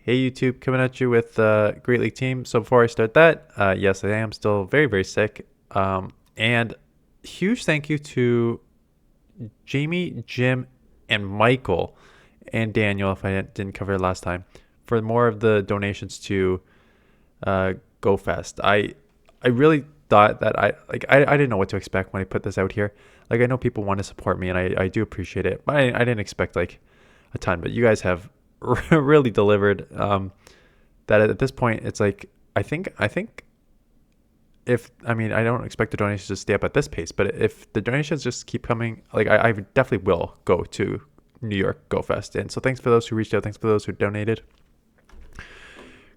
Hey YouTube, coming at you with Great League team. So before I start that, yes, I am still very, very sick. And huge thank you to Jamie, Jim, and Michael, and Daniel, if I didn't cover it last time, for more of the donations to GoFest. I really thought that I didn't know what to expect when I put this out here. Like, I know people want to support me, and I do appreciate it, but I didn't expect like a ton. But you guys have really delivered. That at this point, it's like I think if I mean I don't expect the donations to stay up at this pace, but if the donations just keep coming, like I definitely will go to New York Go Fest. And so thanks for those who reached out. Thanks for those who donated.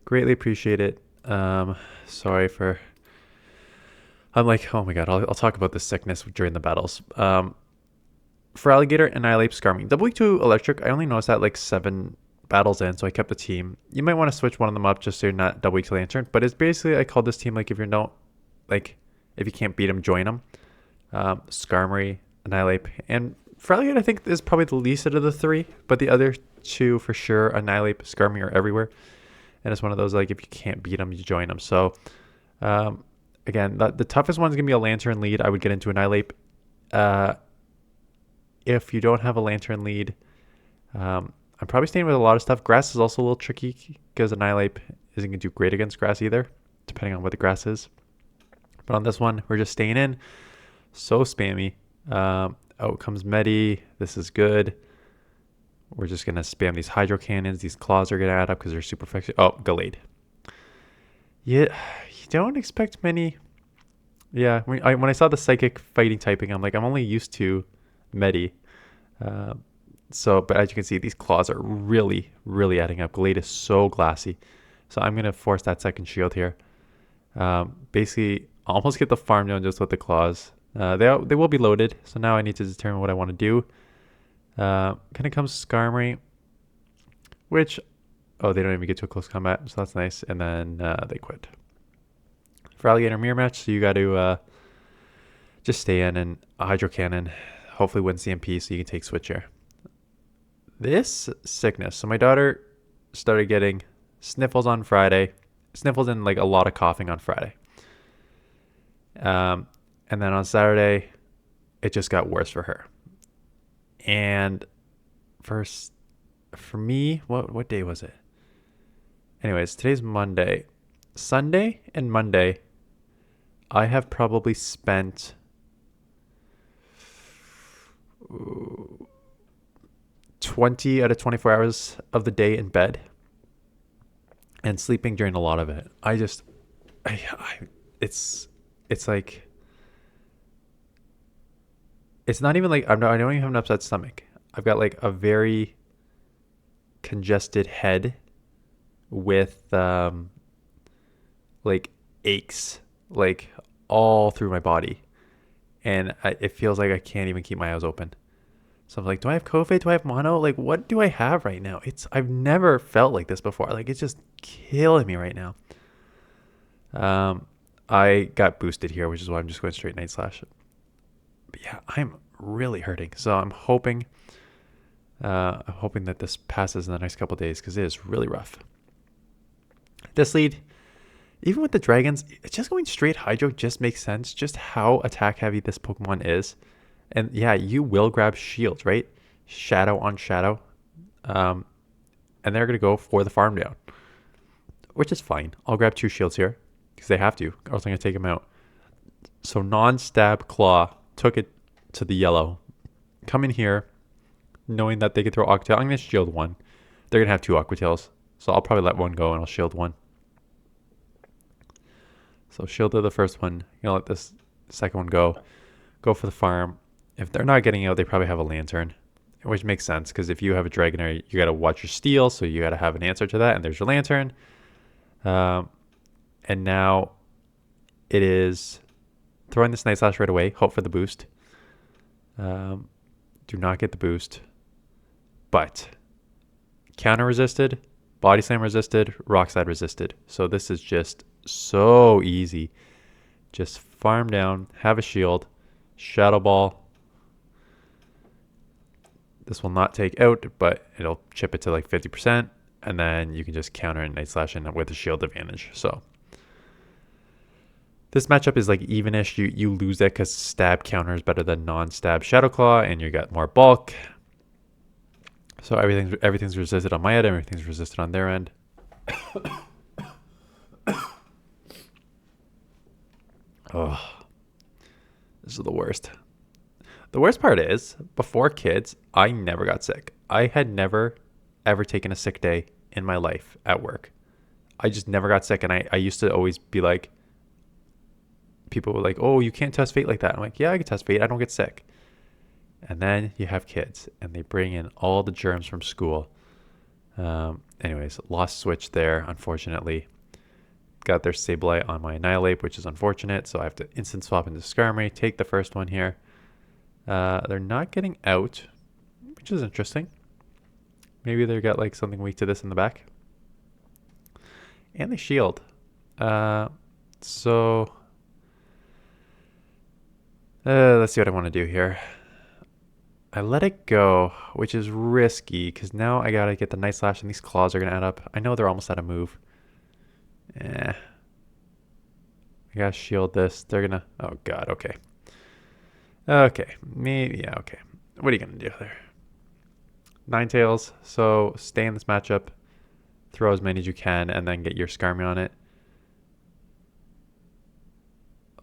Greatly appreciate it. Sorry for. I'm like, oh my god, I'll talk about this sickness during the battles. For Alligator, Annihilate Skarmory. W2 Electric, I only noticed that like 7 battles in, so I kept the team. You might want to switch one of them up just so you're not W2 Lanturn, but it's basically, I call this team like if you're no, like if you can't beat them, join them. Skarmory, Annihilate, and for Alligator, I think is probably the least out of the 3, but the other 2 for sure, Annihilate, Skarmory are everywhere. And it's one of those like if you can't beat them, you join them. So again, the toughest one's gonna be a Lanturn lead. I would get into Annihilate. If you don't have a Lanturn lead, I'm probably staying with a lot of stuff. Grass is also a little tricky because Annihilate isn't going to do great against grass either, depending on what the grass is. But on this one, we're just staying in. So spammy. Out comes Medi. This is good. We're just going to spam these Hydro Cannons. These claws are going to add up because they're super effective. Oh, Glade. Yeah, you don't expect many. Yeah, when I saw the Psychic fighting typing, I'm like, I'm only used to Medi. But as you can see, these claws are really, really adding up. Glade is so glassy. So I'm going to force that second shield here. Basically, almost get the farm down just with the claws. They will be loaded. So now I need to determine what I want to do. Kind of comes Skarmory, which, oh, they don't even get to a close combat. So that's nice. And then they quit. For Alligator Mirror Match, so you got to just stay in and a Hydro Cannon. Hopefully win CMP so you can take Switch here. This sickness. So my daughter started getting sniffles on Friday. Sniffles and like a lot of coughing on Friday. And then on Saturday, it just got worse for her. And for me, what day was it? Anyways, today's Monday. Sunday and Monday, I have probably spent 20 out of 24 hours of the day in bed and sleeping during a lot of it. It's like, it's not even like I don't even have an upset stomach. I've got like a very congested head with like aches like all through my body, and it feels like I can't even keep my eyes open. So I'm like, do I have COVID? Do I have mono? Like, what do I have right now? I've never felt like this before. Like, it's just killing me right now. I got boosted here, which is why I'm just going straight Night Slash. But yeah, I'm really hurting. So I'm hoping that this passes in the next couple of days because it is really rough. This lead, even with the dragons, it's just going straight Hydro just makes sense. Just how attack heavy this Pokemon is. And yeah, you will grab shields, right? Shadow on shadow. And they're going to go for the farm down, which is fine. I'll grab 2 shields here because they have to, or else I'm going to take them out. So non-stab claw took it to the yellow. Come in here knowing that they could throw Aquatail. I'm going to shield 1. They're going to have 2 Aquatails. So I'll probably let 1 go and I'll shield 1. So shielded the first one. You know, let this second one go. Go for the farm. If they're not getting out, they probably have a Lanturn, which makes sense because if you have a Dragonair, you got to watch your steal, so you got to have an answer to that, and there's your Lanturn. And now it is throwing this Night Slash right away. Hope for the boost. Do not get the boost, but counter resisted, body slam resisted, rock slide resisted. So this is just so easy. Just farm down, have a shield, shadow ball. This will not take out, but it'll chip it to like 50%. and then you can just counter and Night Slash in with a shield advantage. So this matchup is like evenish. You lose that because stab counter is better than non-stab Shadow Claw, and you got more bulk. So everything's resisted on my end, everything's resisted on their end. Oh, this is the worst. The worst part is, before kids, I never got sick. I had never, ever taken a sick day in my life at work. I just never got sick, and I used to always be like, people were like, oh, you can't test fate like that. I'm like, yeah, I can test fate. I don't get sick. And then you have kids, and they bring in all the germs from school. Anyways, lost switch there, unfortunately. Got their Sableye on my Annihilate, which is unfortunate. So I have to instant swap into Skarmory, take the first one here. They're not getting out, which is interesting. Maybe they got like something weak to this in the back. And they shield. So let's see what I want to do here. I let it go, which is risky because now I gotta get the Night Slash and these claws are gonna add up. I know they're almost out of move. I gotta shield this. They're gonna. Oh god. Okay. Okay. Maybe. Yeah. Okay. What are you gonna do there? Ninetails. So stay in this matchup. Throw as many as you can, and then get your Skarmory on it.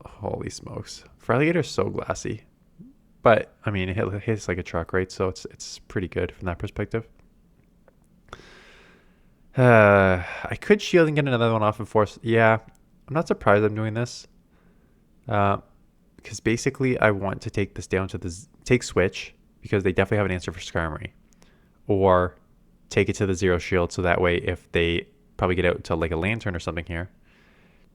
Holy smokes! Feraligator's so glassy. But, I mean, it hits like a truck, right? So it's pretty good from that perspective. I could shield and get another one off and force. Yeah, I'm not surprised I'm doing this. Because basically I want to take this down to take switch, because they definitely have an answer for Skarmory. Or take it to the zero shield, so that way if they probably get out to like a Lanturn or something here.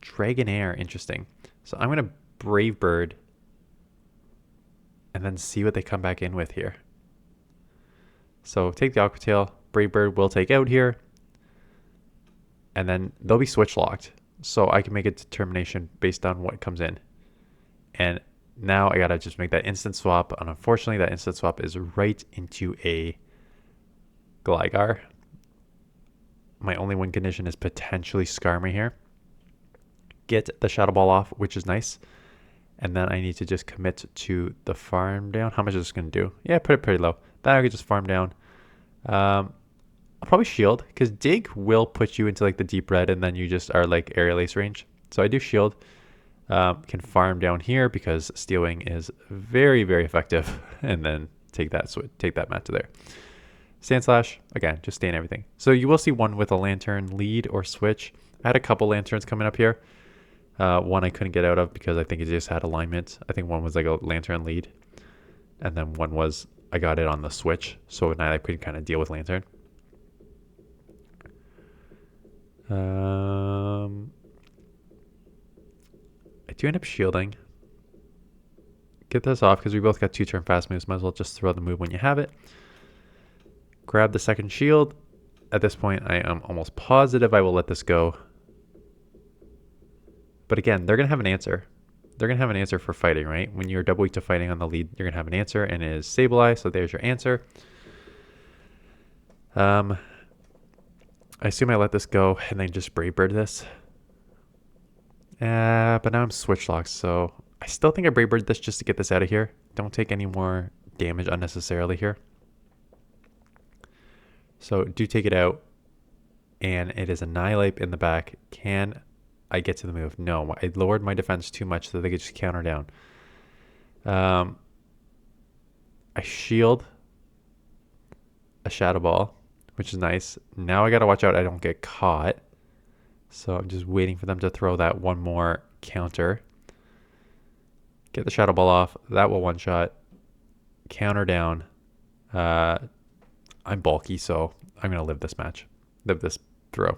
Dragonair, interesting. So I'm going to Brave Bird and then see what they come back in with here. So take the Aqua Tail, Brave Bird will take out here, and then they'll be switch locked. So I can make a determination based on what comes in. And now I gotta just make that instant swap. And unfortunately, that instant swap is right into a Gligar. My only win condition is potentially Skarmory here. Get the Shadow Ball off, which is nice. And then I need to just commit to the farm down. How much is this going to do? Yeah, put it pretty low. Then I could just farm down. I'll probably shield, because Dig will put you into like the deep red, and then you just are like aerial ace range. So I do shield. Can farm down here because Steel Wing is very, very effective. And then take that mat to there. Sand Slash, again, just stay in everything. So you will see one with a Lanturn lead or switch. I had a couple Lanturns coming up here. One I couldn't get out of because I think it just had alignment. I think one was like a Lanturn lead. And then one was, I got it on the switch. So now I could kind of deal with Lanturn. I do end up shielding. Get this off because we both got 2-turn fast moves. Might as well just throw the move when you have it. Grab the second shield. At this point, I am almost positive I will let this go. But again, they're going to have an answer. They're going to have an answer for fighting, right? When you're double weak to fighting on the lead, you're going to have an answer, and it is Sableye, so there's your answer. I assume I let this go and then just Brave Bird this. But now I'm switch locked, so I still think I Brave Bird this just to get this out of here. Don't take any more damage unnecessarily here. So do take it out, and it is Annihilate in the back. Can I get to the move? No, I lowered my defense too much so they could just counter down. I shield a Shadow Ball, which is nice. Now I got to watch out I don't get caught. So I'm just waiting for them to throw that one more counter. Get the Shadow Ball off. That will one-shot. Counter down. I'm bulky, so I'm going to live this match. Live this throw.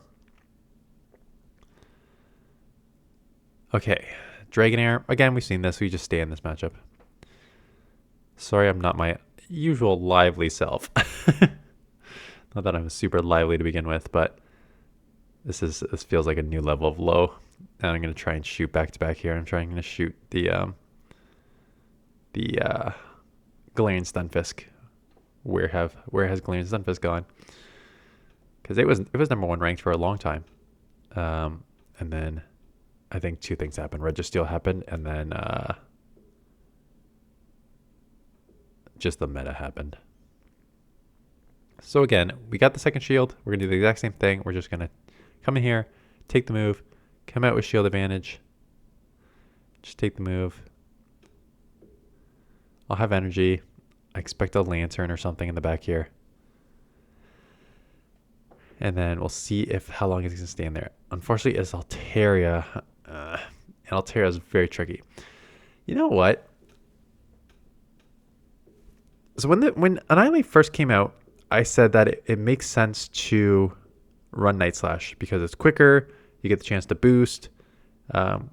Okay, Dragonair. Again, we've seen this. We just stay in this matchup. Sorry, I'm not my usual lively self. Not that I'm super lively to begin with, but this feels like a new level of low. And I'm going to try and shoot back to back here. I'm trying to shoot the Galarian Stunfisk. Where has Galarian Stunfisk gone? because it was number 1 ranked for a long time. And then I think 2 things happened. Registeel happened, and then just the meta happened. So again, we got the second shield. We're going to do the exact same thing. We're just going to come in here, take the move, come out with shield advantage. Just take the move. I'll have energy. I expect a Lanturn or something in the back here. And then we'll see if how long it's going to stand there. Unfortunately, it's Altaria. And Altaria is very tricky. You know what? So when Annihilate first came out, I said that it makes sense to run Night Slash because it's quicker. You get the chance to boost. The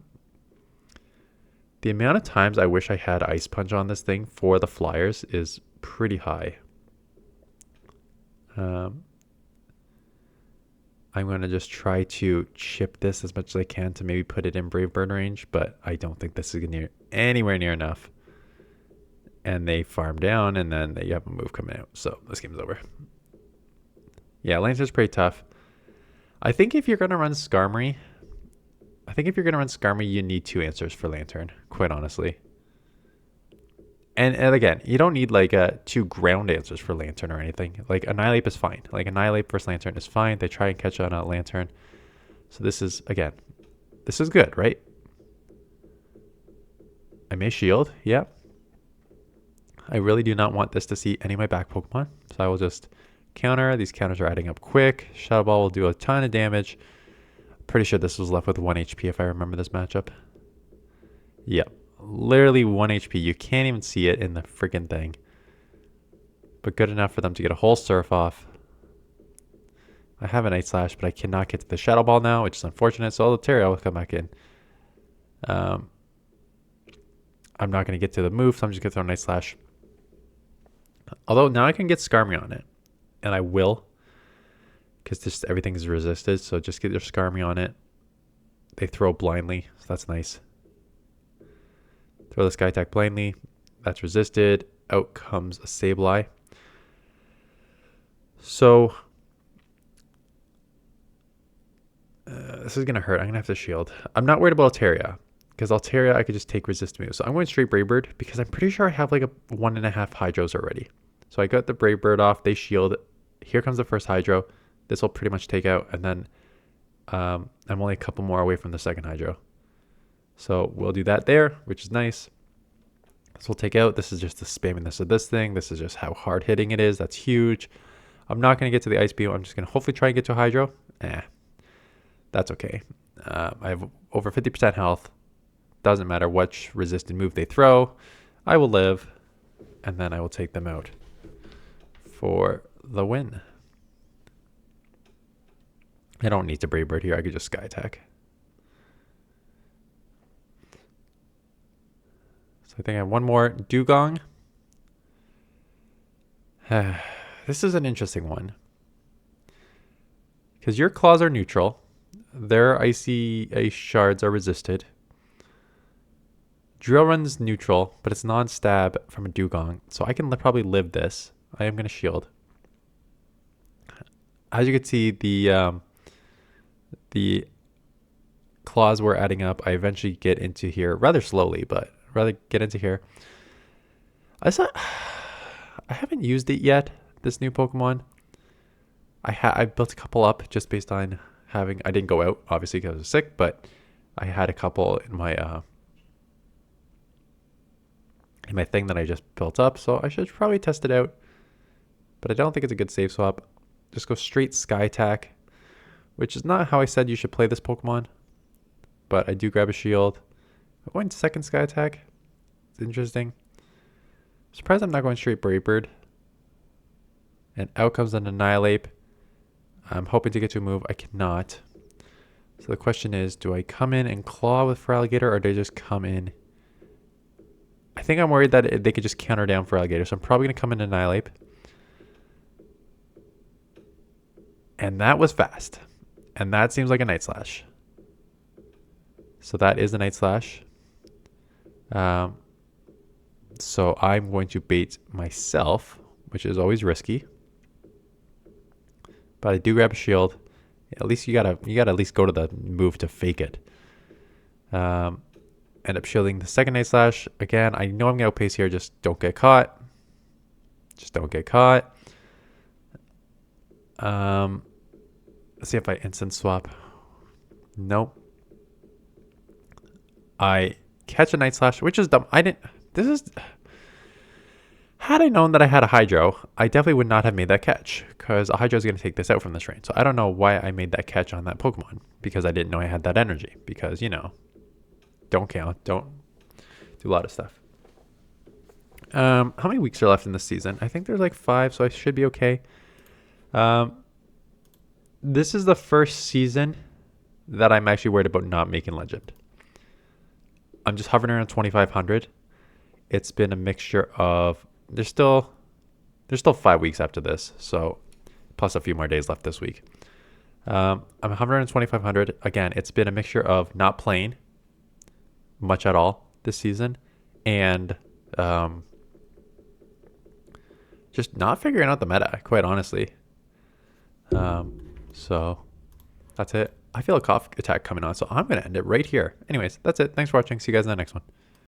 amount of times I wish I had Ice Punch on this thing for the flyers is pretty high. I'm going to just try to chip this as much as I can to maybe put it in Brave Bird range, but I don't think this is anywhere near enough. And they farm down, and then you have a move coming out. So this game's over. Yeah, Lantern's pretty tough. I think if you're going to run Skarmory, you need 2 answers for Lanturn, quite honestly. And again, you don't need like 2 ground answers for Lanturn or anything. Like Annihilate is fine. Like Annihilate versus Lanturn is fine. They try and catch on a Lanturn. So this is good, right? I may shield. Yeah. I really do not want this to see any of my back Pokemon. So I will just counter. These counters are adding up quick. Shadow Ball will do a ton of damage. Pretty sure this was left with 1 HP if I remember this matchup. Yep. Literally 1 HP. You can't even see it in the freaking thing. But good enough for them to get a whole Surf off. I have a Night Slash, but I cannot get to the Shadow Ball now, which is unfortunate. So Altaria will come back in. I'm not going to get to the move, so I'm just going to throw Night Slash. Although now I can get Skarmory on it. And I will. Because just everything is resisted. So just get your Skarmory on it. They throw blindly. So that's nice. Throw the Sky Attack blindly. That's resisted. Out comes a Sableye. So this is going to hurt. I'm going to have to shield. I'm not worried about Altaria. Because Altaria, I could just take resist moves. So I'm going straight Brave Bird because I'm pretty sure I have like a 1.5 Hydros already. So I got the Brave Bird off. They shield. Here comes the first Hydro. This will pretty much take out. And then I'm only a couple more away from the second Hydro. So we'll do that there, which is nice. This will take out. This is just the spamminess of this thing. This is just how hard hitting it is. That's huge. I'm not going to get to the Ice Beam. I'm just going to hopefully try and get to a Hydro. That's okay. I have over 50% health. Doesn't matter which resisted move they throw. I will live. And then I will take them out for the win. I don't need to Brave Bird here. I could just Sky Attack. So I think I have one more Dugong. This is an interesting one. Because your claws are neutral. Their Icy Ice Shards are resisted. Drill Run's neutral, but it's non-stab from a Dugong. So I can probably live this. I am going to shield. As you can see, the claws were adding up. I eventually get into here rather slowly, but rather get into here. I haven't used it yet, this new Pokemon. I built a couple up just based on having... I didn't go out, obviously, because I was sick, but I had a couple in my thing that I just built up, so I should probably test it out. But I don't think it's a good save swap. Just go straight Sky Attack, which is not how I said you should play this Pokemon. But I do grab a shield. I'm going second Sky Attack. It's interesting. I'm surprised I'm not going straight Brave Bird. And out comes an Annihilate. I'm hoping to get to a move. I cannot. So the question is, do I come in and claw with Feraligatr, or do I just come in? I think I'm worried that they could just counter down Feraligatr, so I'm probably going to come in and Annihilate. And that was fast. And that seems like a Night Slash. So that is a Night Slash. So I'm going to bait myself, which is always risky. but I do grab a shield. At least you gotta at least go to the move to fake it. End up shielding the second Night Slash. Again, I know I'm gonna outpace here. Just don't get caught. Just don't get caught. Let's see if I instant swap. Nope. I catch a Night Slash, which is dumb. Had I known that I had a Hydro, I definitely would not have made that catch, because a Hydro is going to take this out from this range. So I don't know why I made that catch on that Pokemon, because I didn't know I had that energy. Because, you know, don't count, don't do a lot of stuff. How many weeks are left in this season? I think there's like 5, so I should be okay. This is the first season that I'm actually worried about not making Legend. I'm just hovering around 2,500. It's been a mixture of... There's still 5 weeks after this, so plus a few more days left this week. I'm hovering around 2,500. Again, it's been a mixture of not playing much at all this season and just not figuring out the meta, quite honestly. So that's it. I feel a cough attack coming on, so I'm going to end it right here. Anyways, that's it. Thanks for watching. See you guys in the next one.